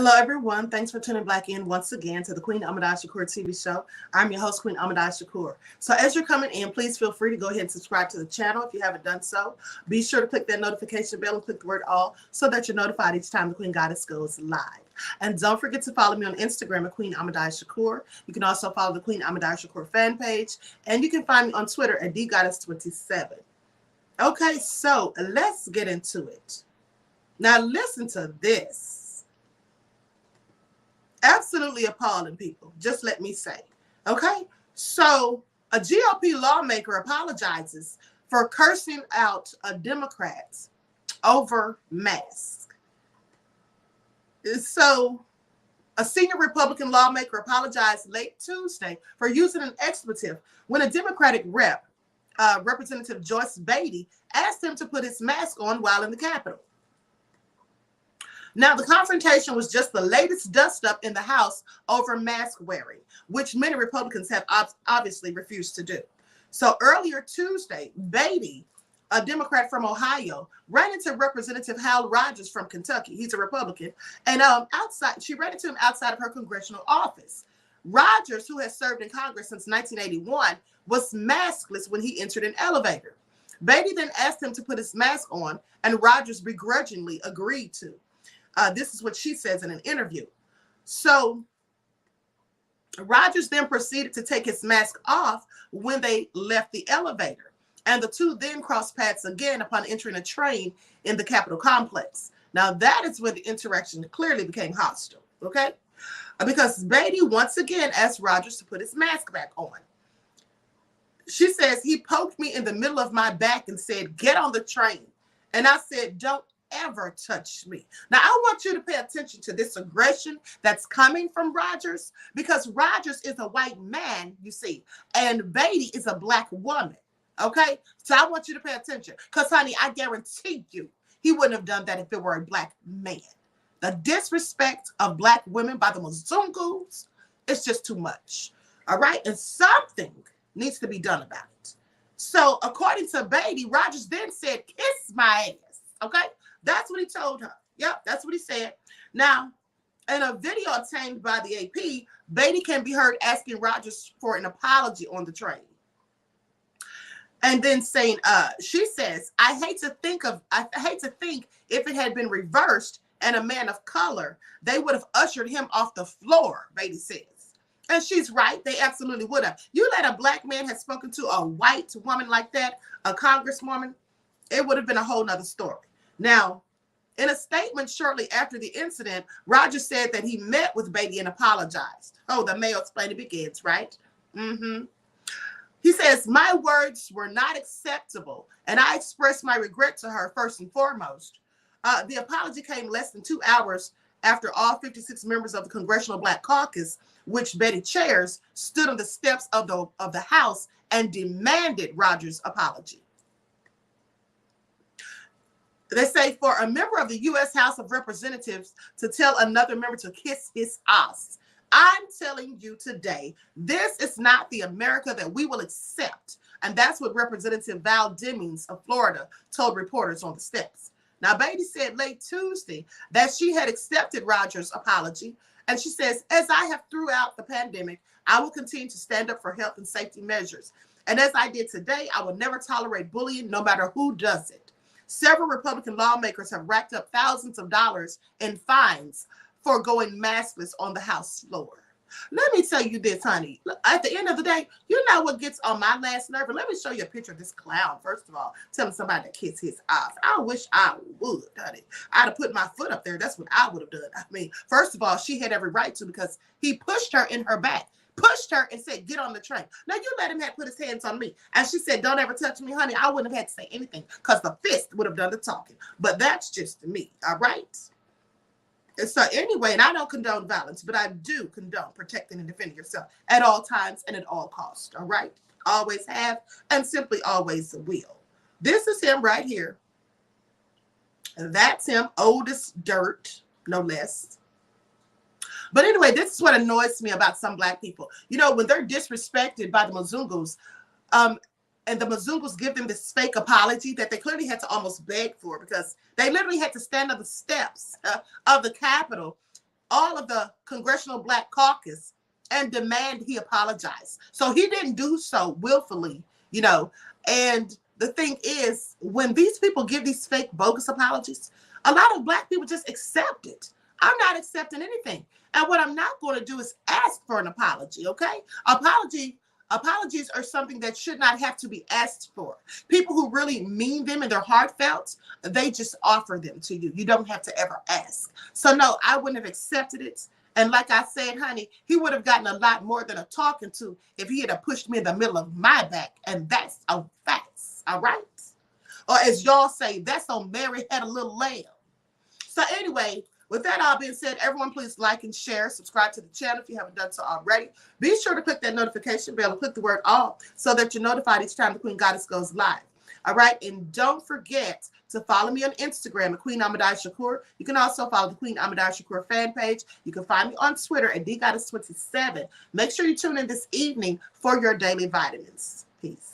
Hello, everyone. Thanks for tuning back in once again to the Queen Ahmadiyyah Shakur TV show. I'm your host, Queen Ahmadiyyah Shakur. So as you're coming in, please feel free to go ahead and subscribe to the channel if you haven't done so. Be sure to click that notification bell and click the word all so that you're notified each time the Queen Goddess goes live. And don't forget to follow me on Instagram at Queen Ahmadiyyah Shakur. You can also follow the Queen Ahmadiyyah Shakur fan page. And you can find me on Twitter at DGoddess27. Okay, so let's get into it. Now listen to this. Absolutely appalling, people. Just let me say. Okay? So a GOP lawmaker apologizes for cursing out a Democrat over masks. So a senior Republican lawmaker apologized late Tuesday for using an expletive when a Democratic rep, Representative Joyce Beatty, asked him to put his mask on while in the Capitol. Now, the confrontation was just the latest dust-up in the House over mask wearing, which many Republicans have obviously refused to do. So earlier Tuesday, Beatty, a Democrat from Ohio, ran into Representative Hal Rogers from Kentucky. He's a Republican. And she ran into him outside of her congressional office. Rogers, who has served in Congress since 1981, was maskless when he entered an elevator. Beatty then asked him to put his mask on, and Rogers begrudgingly agreed to. This is what she says in an interview. So Rogers then proceeded to take his mask off when they left the elevator. And the two then crossed paths again upon entering a train in the Capitol complex. Now that is when the interaction clearly became hostile, okay? Because Beatty once again asked Rogers to put his mask back on. She says, he poked me in the middle of my back and said, "Get on the train." And I said, "Don't ever touch me." Now, I want you to pay attention to this aggression that's coming from Rogers, because Rogers is a white man, you see, and Beatty is a black woman, okay? So I want you to pay attention, because, honey, I guarantee you he wouldn't have done that if it were a black man. The disrespect of black women by the Mzungus is just too much, all right? And something needs to be done about it. So according to Beatty, Rogers then said, "Kiss my ass," okay? That's what he told her. Yep, that's what he said. Now, in a video obtained by the AP, Beatty can be heard asking Rogers for an apology on the train. And then saying, she says, I hate to think if it had been reversed and a man of color, they would have ushered him off the floor," Beatty says. And she's right. They absolutely would have. You let a black man have spoken to a white woman like that, a congresswoman, it would have been a whole nother story. Now, in a statement shortly after the incident, Rogers said that he met with Beatty and apologized. Oh, the male-explaining begins, right? He says, "My words were not acceptable, and I expressed my regret to her first and foremost." The apology came less than 2 hours after all 56 members of the Congressional Black Caucus, which Beatty chairs, stood on the steps of the House and demanded Rogers' apology. They say, for a member of the U.S. House of Representatives to tell another member to kiss his ass. I'm telling you today, this is not the America that we will accept. And that's what Representative Val Demings of Florida told reporters on the steps. Now, Beatty said late Tuesday that she had accepted Rogers' apology. And she says, "As I have throughout the pandemic, I will continue to stand up for health and safety measures. And as I did today, I will never tolerate bullying, no matter who does it." Several Republican lawmakers have racked up thousands of dollars in fines for going maskless on the House floor. Let me tell you this, honey. At the end of the day, you know what gets on my last nerve? And let me show you a picture of this clown, first of all, telling somebody to kiss his ass. I wish I would, honey. I'd have put my foot up there. That's what I would have done. I mean, first of all, she had every right to, because he pushed her in her back. Pushed her and said, "Get on the train." Now, you let him put his hands on me. And she said, "Don't ever touch me, honey." I wouldn't have had to say anything, because the fist would have done the talking. But that's just me, all right? And so anyway, and I don't condone violence, but I do condone protecting and defending yourself at all times and at all costs, all right? Always have, and simply always will. This is him right here. And that's him, old as dirt, no less. But anyway, this is what annoys me about some black people. You know, when they're disrespected by the Mzungus, and the Mzungus give them this fake apology that they clearly had to almost beg for, because they literally had to stand on the steps of the Capitol all of the Congressional Black Caucus and demand he apologize. So he didn't do so willfully, you know. And the thing is, when these people give these fake, bogus apologies, a lot of Black people just accept it. I'm not accepting anything. And what I'm not going to do is ask for an apology, okay? Apologies are something that should not have to be asked for. People who really mean them and they're heartfelt, they just offer them to you. You don't have to ever ask. So no, I wouldn't have accepted it. And like I said, honey, he would have gotten a lot more than a talking to if he had pushed me in the middle of my back. And that's a fact, all right? Or as y'all say, that's on Mary Had a Little Lamb. So anyway, with that all being said, everyone please like and share, subscribe to the channel if you haven't done so already. Be sure to click that notification bell and click the word all so that you're notified each time the Queen Goddess goes live. All right, and don't forget to follow me on Instagram at Queen Ahmadiyyah Shakur. You can also follow the Queen Ahmadiyyah Shakur fan page. You can find me on Twitter at DGoddess27. Make sure you tune in this evening for your daily vitamins. Peace.